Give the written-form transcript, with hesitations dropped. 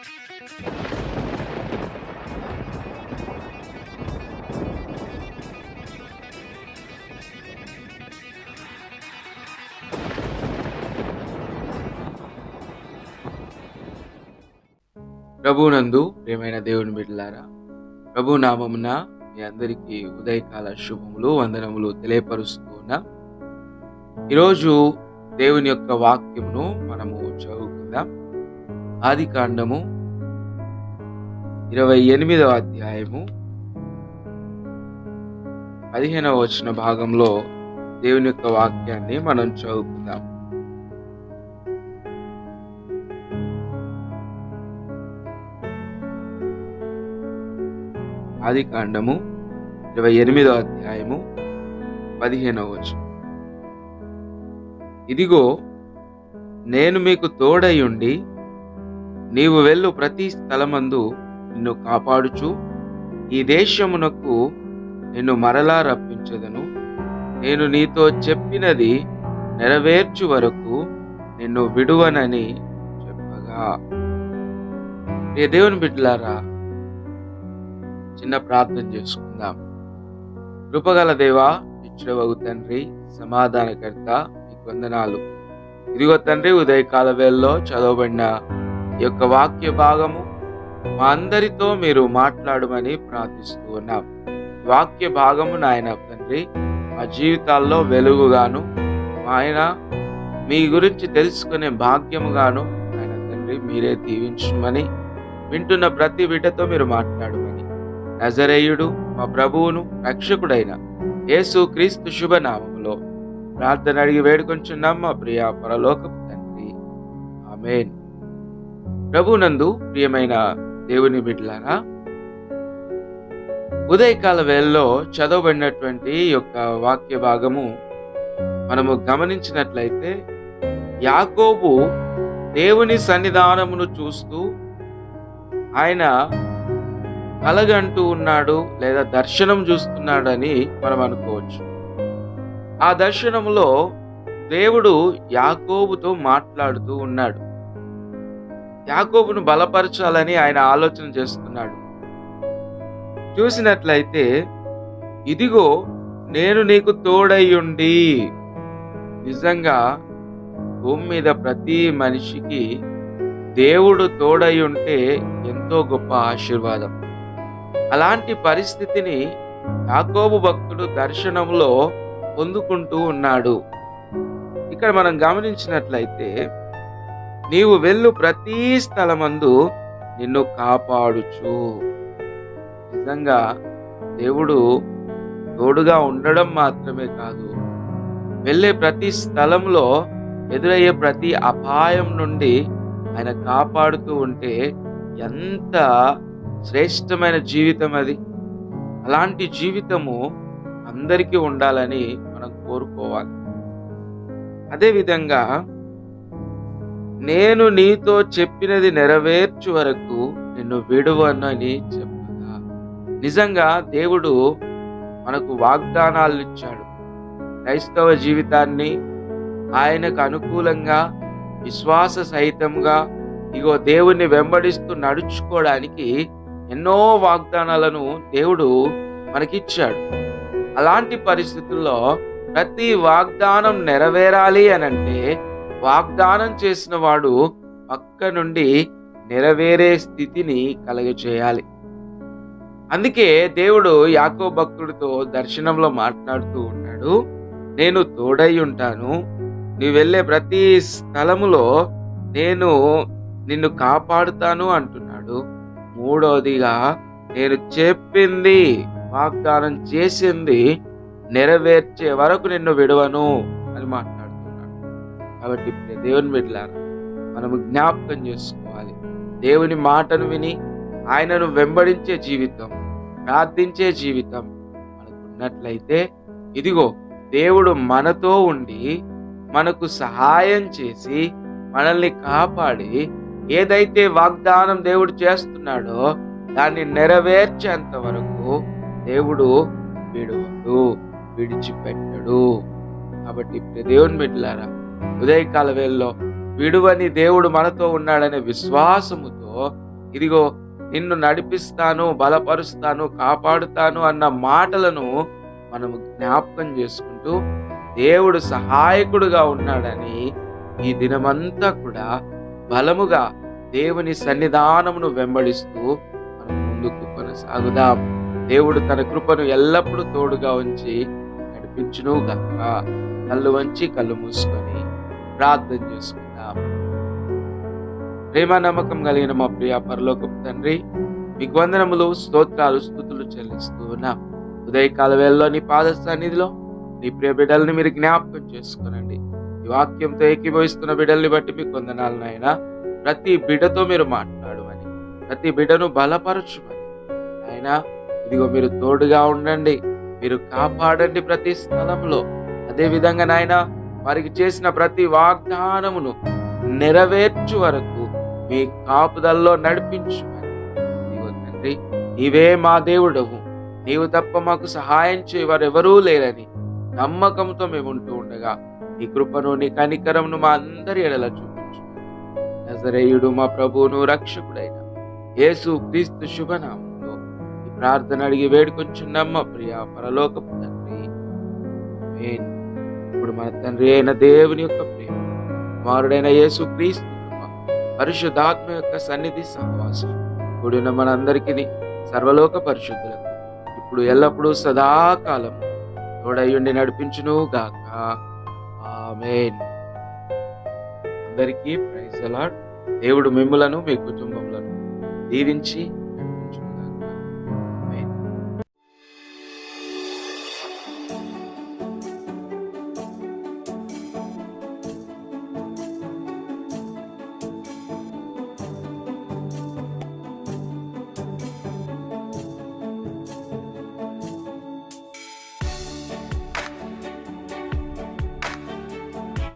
ప్రభువునందు ప్రియమైన దేవుని బిడ్డలారా, ప్రభు నామమున మీ అందరికీ ఉదయకాల శుభములు, వందనములు తెలియపరుస్తూ ఉన్నా. ఈరోజు దేవుని యొక్క వాక్యమును మనము చదువుకుందాం. ఆదికాండము 28వ అధ్యాయము 15వ వచన భాగంలో దేవుని యొక్క వాక్యాన్ని మనం చదువుకుందాం. ఆదికాండము 28వ అధ్యాయము 15వ వచనం. ఇదిగో, నేను మీకు తోడయుండి నీవు వెళ్ళు ప్రతి స్థలమందు నిన్ను కాపాడుచు ఈ దేశమునకు నిన్ను మరలా రప్పించదను. నేను నీతో చెప్పినది నెరవేర్చు వరకు నిన్ను విడువనని చెప్పగా. ప్రియ దేవుని బిడ్డలారా, చిన్న ప్రార్థన చేసుకుందాం. కృపగల దేవా, నిత్యుడవగు తండ్రి, సమాధానకర్త, మీకు వందనాలు. ఇదిగో తండ్రి, ఉదయకాల వేళలో చదవబడిన ఈ యొక్క వాక్య భాగము మా అందరితో మీరు మాట్లాడమని ప్రార్థిస్తూ ఉన్నాం. వాక్య భాగము నాయన తండ్రి, మా జీవితాల్లో వెలుగుగాను, ఆయన మీ గురించి తెలుసుకునే భాగ్యముగాను ఆయన తండ్రి మీరే దీవించమని, వింటున్న ప్రతి బిడ్డతో మీరు మాట్లాడమని నజరేయుడు మా ప్రభువును రక్షకుడైన యేసు క్రీస్తు శుభనామములో ప్రార్థన అడిగి వేడుకొంచున్నాం మా ప్రియ పరలోకపు తండ్రి, ఆమేన్. ప్రభునందు ప్రియమైన దేవుని బిడ్డలారా, ఉదయకాల వేళలో చదవబడినటువంటి యొక్క వాక్య భాగము మనము గమనించినట్లయితే, యాకోబు దేవుని సన్నిధానమును చూస్తూ ఆయన కలగంటూ ఉన్నాడు లేదా దర్శనం చూస్తున్నాడని మనం అనుకోవచ్చు. ఆ దర్శనంలో దేవుడు యాకోబుతో మాట్లాడుతూ ఉన్నాడు. యాకోబును బలపరచాలని ఆయన ఆలోచన చేస్తున్నాడు. చూసినట్లయితే, ఇదిగో నేను నీకు తోడయ్యుండి. నిజంగా భూమి మీద ప్రతి మనిషికి దేవుడు తోడై ఉంటే ఎంతో గొప్ప ఆశీర్వాదం. అలాంటి పరిస్థితిని యాకోబు భక్తుడు దర్శనంలో పొందుకుంటూ ఉన్నాడు. ఇక్కడ మనం గమనించినట్లయితే, నీవు వెళ్ళు ప్రతి స్థలమందు నిన్ను కాపాడుచు. నిజంగా దేవుడు తోడుగా ఉండడం మాత్రమే కాదు, వెళ్ళే ప్రతి స్థలంలో ఎదురయ్యే ప్రతి అపాయం నుండి ఆయన కాపాడుతూ ఉంటే ఎంత శ్రేష్టమైన జీవితం అది. అలాంటి జీవితము అందరికీ ఉండాలని మనం కోరుకోవాలి. అదేవిధంగా, నేను నీతో చెప్పినది నెరవేర్చు వరకు నిన్ను విడువనని చెప్పగా. నిజంగా దేవుడు మనకు వాగ్దానాలు ఇచ్చాడు. క్రైస్తవ జీవితాన్ని ఆయనకు అనుకూలంగా, విశ్వాస సహితంగా ఇగో దేవుణ్ణి వెంబడిస్తూ నడుచుకోవడానికి ఎన్నో వాగ్దానాలను దేవుడు మనకిచ్చాడు. అలాంటి పరిస్థితుల్లో ప్రతి వాగ్దానం నెరవేరాలి అనంటే వాగ్దానం చేసిన వాడు పక్క నుండి నెరవేరే స్థితిని కలుగజేయాలి. అందుకే దేవుడు యాకోబు భక్తుడితో దర్శనంలో మాట్లాడుతూ ఉన్నాడు. నేను తోడై ఉంటాను, నువ్వు వెళ్ళే ప్రతి స్థలములో నేను నిన్ను కాపాడుతాను అంటున్నాడు. మూడవదిగా, నేను చెప్పింది, వాగ్దానం చేసింది నెరవేర్చే వరకు నిన్ను విడవను అని మాట్లాడుతున్నాడు. కాబట్టి దేవుని బిడ్డలారా, మనము జ్ఞాపకం చేసుకోవాలి. దేవుని మాటను విని ఆయనను వెంబడించే జీవితం, ప్రార్థించే జీవితం మనకున్నట్లయితే, ఇదిగో దేవుడు మనతో ఉండి మనకు సహాయం చేసి మనల్ని కాపాడి ఏదైతే వాగ్దానం దేవుడు చేస్తున్నాడో దాన్ని నెరవేర్చేంత వరకు దేవుడు విడువడు, విడిచిపెట్టడు. కాబట్టి దేవుని బిడ్డలారా, ఉదయకాల వేళలో విడువని దేవుడు మనతో ఉన్నాడనే విశ్వాసముతో ఇదిగో నిన్ను నడిపిస్తాను, బలపరుస్తాను, కాపాడుతాను అన్న మాటలను మనము జ్ఞాపకం చేసుకుంటూ దేవుడు సహాయకుడుగా ఉన్నాడని ఈ దినమంతా కూడా బలముగా దేవుని సన్నిధానమును వెంబడిస్తూ మనం ముందుకు కొనసాగుదాం. దేవుడు తన కృపను ఎల్లప్పుడూ తోడుగా ఉంచి నడిపించును గాక. కళ్ళు వంచి కళ్ళు మూసుకొని ప్రార్థన చేసుకుందాం. ప్రేమ నమ్మకం కలిగిన మా ప్రియ పరలోకపు తండ్రి, మీకు వందనములు, స్తోత్రాలు, స్తుతులు చెల్లిస్తూ ఉన్నాం. ఉదయకాల వేళలో నీ పాద సన్నిధిలో నీ ప్రియ బిడ్డల్ని మీరు జ్ఞాపకం చేసుకోనండి. ఈ వాక్యంతో ఏకీభవిస్తున్న బిడ్డల్ని బట్టి మీకు వందనాలు నాయనా. ప్రతి బిడ్డతో మీరు మాట్లాడమని, ప్రతి బిడ్డను బలపరచుమని నాయనా. ఇదిగో మీరు తోడుగా ఉండండి, మీరు కాపాడండి ప్రతి స్థలంలో. అదే విధంగా నాయనా, వారికి చేసిన ప్రతి వాగ్దానమును నెరవేర్చు వరకు మీ కాపుదల్లో నడిపించుమని. ఇదిగో తండ్రి, నీవే మా దేవుడవు, నీవు తప్ప మాకు సహాయం చేయవారెవరూ లేరని నమ్మకంతో మేము ఉంటూ ఉండగా నీ కృపను, నీ కనికరమును మా అందరి ఎడల చూపించుమని నజరేయుడు మా ప్రభువును రక్షకుడైన యేసు క్రీస్తు శుభనామంలో ఈ ప్రార్థన అడిగి వేడుకొంచున్నాం మా ప్రియ పరలోకపు తండ్రి. ఆమేన్. ఇప్పుడు మన తండ్రి అయిన దేవుని యొక్క ప్రేమ, కుమారుడైన యేసు క్రీస్తు కృప, పరిశుద్ధాత్మ యొక్క సన్నిధి సహవాసం కూడిన మనందరికీ, సర్వలోక పరిశుద్ధులకు ఇప్పుడు ఎల్లప్పుడూ సదాకాలం తోడయుండి నడిపించును గాక. ఆమేన్. అందరికీ ప్రైజ్ ది లార్డ్. దేవుడు మిమ్ములను, మీ కుటుంబములను దీవించి